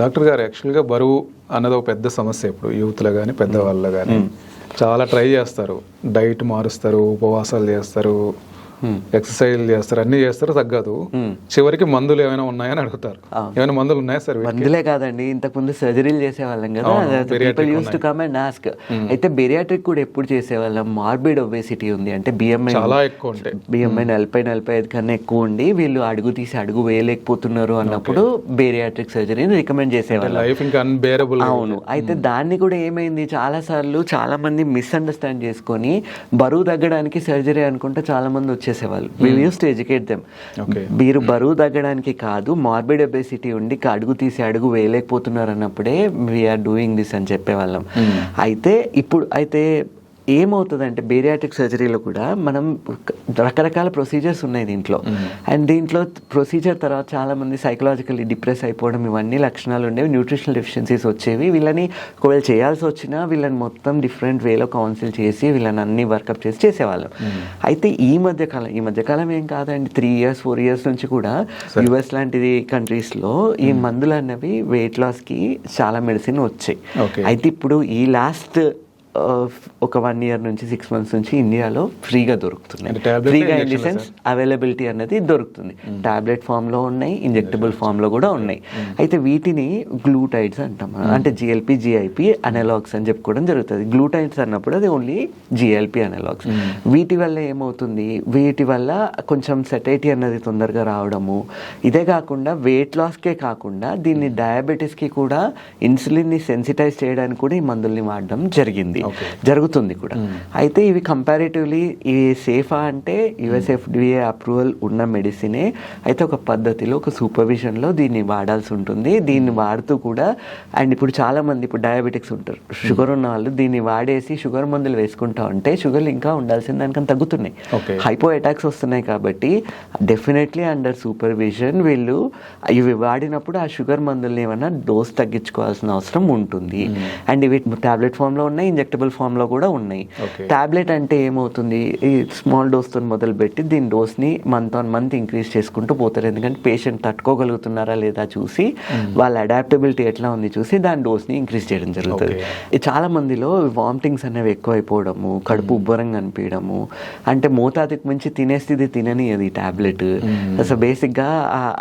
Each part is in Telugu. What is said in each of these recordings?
డాక్టర్ గారు, యాక్చువల్గా బరువు అన్నది ఒక పెద్ద సమస్య. ఇప్పుడు యూత్లో కానీ పెద్దవాళ్ళలో కానీ చాలా ట్రై చేస్తారు, డైట్ మారుస్తారు, ఉపవాసాలు చేస్తారు, ఎక్సర్సైజ్ చేస్తారు, అన్ని చేస్తారు, తగ్గదు. చివరికి మందులు ఏమైనా ఉన్నాయని అడుగుతారు. ఏమైనా మందులు ఉన్నాయా సార్? మందులే కాదండి, ఇంతకు ముందు సర్జరీలు చేసేవాళ్ళం కదా, people use to come and ask. అయితే బెరియాట్రిక్ కూడా ఎప్పుడు చేసేవాళ్ళం? మార్బిడ్ ఒబేసిటీ ఉంది అంటే బిఎంఐ చాలా ఎక్కువ ఉంటాయి, బిఎంఐ 40-45 కన్నా ఎక్కువ ఉండి వీళ్ళు అడుగు తీసి అడుగు వేయలేకపోతున్నారు అన్నప్పుడు బేరియాట్రిక్ సర్జరీని రికమెండ్ చేసేవాళ్ళం. లైఫ్ ఇంకా అన్బేరబుల్. అవును. అయితే దాన్ని కూడా ఏమైంది, చాలా మంది మిస్అండర్స్టాండ్ చేసుకొని బరువు తగ్గడానికి సర్జరీ అనుకుంటే చాలా మంది వచ్చేసేవాళ్ళు. వి యూస్ టు ఎడ్యుకేట్ దెమ్. మీరు బరువు తగ్గడానికి కాదు, మార్బిడ్ ఒబేసిటీ ఉండి అడుగు తీసి అడుగు వేయలేకపోతున్నారు అన్నప్పుడే వీఆర్ డూయింగ్ దిస్ అని చెప్పేవాళ్ళం. అయితే ఏమవుతుందంటే బేరియాట్రిక్ సర్జరీలో కూడా మనం రకరకాల ప్రొసీజర్స్ ఉన్నాయి దీంట్లో. అండ్ దీంట్లో ప్రొసీజర్ తర్వాత చాలామంది సైకలాజికల్లీ డిప్రెస్ అయిపోవడం, ఇవన్నీ లక్షణాలు ఉండేవి, న్యూట్రిషనల్ డెఫిషియన్సీస్ వచ్చేవి. వీళ్ళని ఒకవేళ చేయాల్సి వచ్చినా వీళ్ళని మొత్తం డిఫరెంట్ వేలో కౌన్సిల్ చేసి వీళ్ళని అన్ని వర్కప్ చేసేవాళ్ళం. అయితే ఈ మధ్యకాలం ఏం కాదండి, 3 years 4 years నుంచి కూడా యుఎస్ లాంటిది కంట్రీస్లో ఈ మందులు అన్నవి వెయిట్ లాస్కి చాలా మెడిసిన్ వచ్చాయి. అయితే ఇప్పుడు ఈ లాస్ట్ ఒక 1 year నుంచి 6 months నుంచి ఇండియాలో ఫ్రీగా దొరుకుతున్నాయి. ఫ్రీగా ఇన్ ది సెన్స్ అవైలబిలిటీ అనేది దొరుకుతుంది. టాబ్లెట్ ఫామ్లో ఉన్నాయి, ఇంజెక్టబుల్ ఫామ్లో కూడా ఉన్నాయి. అయితే వీటిని గ్లూటైడ్స్ అంటాం, అంటే జిఎల్పి జిఐపి అనలాగ్స్ అని చెప్పుకోవడం జరుగుతుంది. గ్లూటైడ్స్ అన్నప్పుడు అది ఓన్లీ జిఎల్పి అనలాగ్స్. వీటి వల్ల ఏమవుతుంది, వీటి వల్ల కొంచెం సెటైటీ అన్నది తొందరగా రావడము, ఇదే కాకుండా వెయిట్ లాస్కే కాకుండా దీన్ని డయాబెటీస్కి కూడా, ఇన్సులిన్ని సెన్సిటైజ్ చేయడానికి కూడా ఈ మందుల్ని వాడడం జరుగుతుంది కూడా. అయితే ఇవి కంపారిటివ్లీ ఇవి సేఫా అంటే యుఎస్ఎఫ్డిఏ అప్రూవల్ ఉన్న మెడిసినే. అయితే ఒక పద్ధతిలో, ఒక సూపర్విజన్లో దీన్ని వాడాల్సి ఉంటుంది. దీన్ని వాడుతూ కూడా, అండ్ ఇప్పుడు చాలామంది ఇప్పుడు డయాబెటిక్స్ ఉంటారు, షుగర్ ఉన్న వాళ్ళు దీన్ని వాడేసి షుగర్ మందులు వేసుకుంటా ఉంటే షుగర్ ఇంకా ఉండాల్సిన దానికన్నా తగ్గుతున్నాయి. హైపో అటాక్స్ వస్తున్నాయి కాబట్టి డెఫినెట్లీ అండర్ సూపర్విజన్ వీళ్ళు ఇవి వాడినప్పుడు ఆ షుగర్ మందుల్ని ఏమైనా డోస్ తగ్గించుకోవాల్సిన అవసరం ఉంటుంది. అండ్ ఇవి టాబ్లెట్ ఫామ్లో ఉన్నాయి, ఇంజెక్టబుల్ ఫామ్లో కూడా ఉన్నాయి. టాబ్లెట్ అంటే ఏమవుతుంది, ఈ స్మాల్ డోస్తో మొదలుపెట్టి దీని డోస్ని మంత్ ఆన్ మంత్ ఇంక్రీజ్ చేసుకుంటూ పోతారు. ఎందుకంటే పేషెంట్ తట్టుకోగలుగుతున్నారా లేదా చూసి, వాళ్ళ అడాప్టబిలిటీ ఎట్లా ఉంది చూసి దాని డోస్ని ఇంక్రీజ్ చేయడం జరుగుతుంది. చాలా మందిలో వామిటింగ్స్ అనేవి ఎక్కువ అయిపోవడము, కడుపు ఉబ్బరంగా అనిపించడము, అంటే మోతాదుకి మించి తినేస్తే తినని అది టాబ్లెట్. సో బేసిక్గా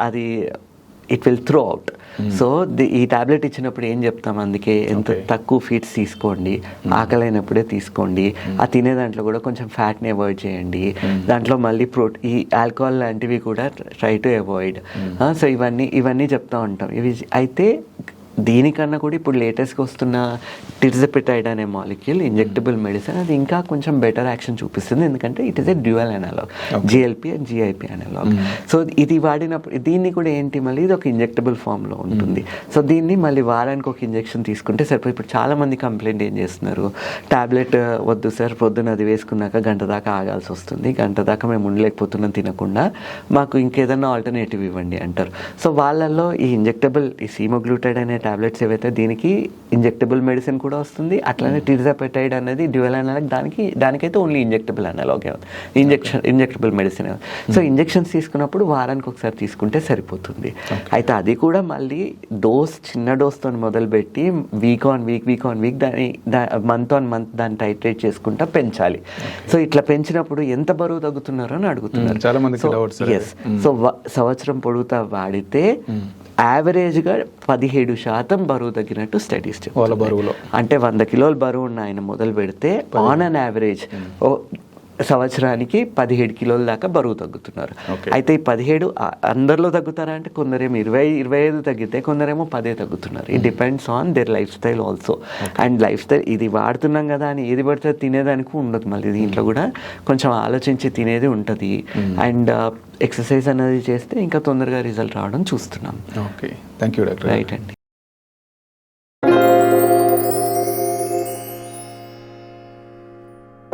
అది it will through out. So ఈ టాబ్లెట్ ఇచ్చినప్పుడు ఏం చెప్తాం, అందుకే ఎంత తక్కువ ఫీడ్స్ తీసుకోండి, ఆకలైనప్పుడే తీసుకోండి, ఆ తినే దాంట్లో కూడా కొంచెం ఫ్యాట్ని అవాయిడ్ చేయండి, దాంట్లో మళ్ళీ ఈ ఆల్కహాల్ లాంటివి కూడా ట్రై టు అవాయిడ్. సో ఇవన్నీ చెప్తా ఉంటాం. ఇవి అయితే దీనికన్నా కూడా ఇప్పుడు లేటెస్ట్గా వస్తున్న టిర్జపెటైడ్ అనే మాలిక్యూల్ ఇంజెక్టబుల్ మెడిసిన్, అది ఇంకా కొంచెం బెటర్ యాక్షన్ చూపిస్తుంది. ఎందుకంటే it is a dual analog, GLP and GIP analog. So ఇది వాడినప్పుడు దీన్ని కూడా ఏంటి, మళ్ళీ ఇది ఒక ఇంజెక్టబుల్ ఫామ్లో ఉంటుంది. సో దీన్ని మళ్ళీ వారానికి ఒక ఇంజెక్షన్ తీసుకుంటే సరిపోయి. ఇప్పుడు చాలామంది కంప్లైంట్ ఏం చేస్తున్నారు, టాబ్లెట్ వద్దు సార్, పొద్దున అది వేసుకున్నాక గంట దాకా ఆగాల్సి వస్తుంది, గంట దాకా మేము ఉండలేకపోతున్నాం తినకుండా, మాకు ఇంకేదన్నా ఆల్టర్నేటివ్ ఇవ్వండి అంటారు. సో వాళ్ళల్లో ఈ ఇంజెక్టబుల్, ఈ సీమోగ్లూటైడ్ అనే టాబ్లెట్స్ ఏవైతే దీనికి ఇంజెక్టబుల్ మెడిసిన్ కూడా వస్తుంది. అట్లానే టిర్జపెటైడ్ అనేది డ్యూయల్ అనలాగ్, దానికైతే only injectable analog, injectable medicine. So injections తీసుకున్నప్పుడు వారానికి ఒకసారి తీసుకుంటే సరిపోతుంది. అయితే అది కూడా మళ్ళీ చిన్న డోస్తో మొదలుపెట్టి వీక్ ఆన్ వీక్ దాన్ని మంత్ ఆన్ మంత్ దాన్ని టైట్రేట్ చేసుకుంటా పెంచాలి. సో ఇట్లా పెంచినప్పుడు ఎంత బరువు తగ్గుతున్నారో అని అడుగుతున్నారు. సో సంవత్సరం పొడుగుతా వాడితే యావరేజ్గా 17% బరువు తగ్గినట్టు స్టడీస్ వాళ్ళ బరువులో. అంటే 100 kilos బరువు ఉన్న ఆయన మొదలు పెడితే ఆన్ అన్ యావరేజ్ సంవత్సరానికి 17 kilos దాకా బరువు తగ్గుతున్నారు. అయితే ఈ 17 అందరిలో తగ్గుతారా అంటే కొందరేమో 20-25 తగ్గితే కొందరేమో 10 తగ్గుతున్నారు. It depends on their lifestyle also. And lifestyle ఇది వాడుతున్నాం కదా అని ఏది పడితే తినేదానికి ఉండదు. మళ్ళీ దీంట్లో కూడా కొంచెం ఆలోచించి తినేది ఉంటుంది. అండ్ ఎక్సర్సైజ్ అనేది చేస్తే ఇంకా తొందరగా రిజల్ట్ రావడం చూస్తున్నాం. Okay, thank you doctor. Right అండి.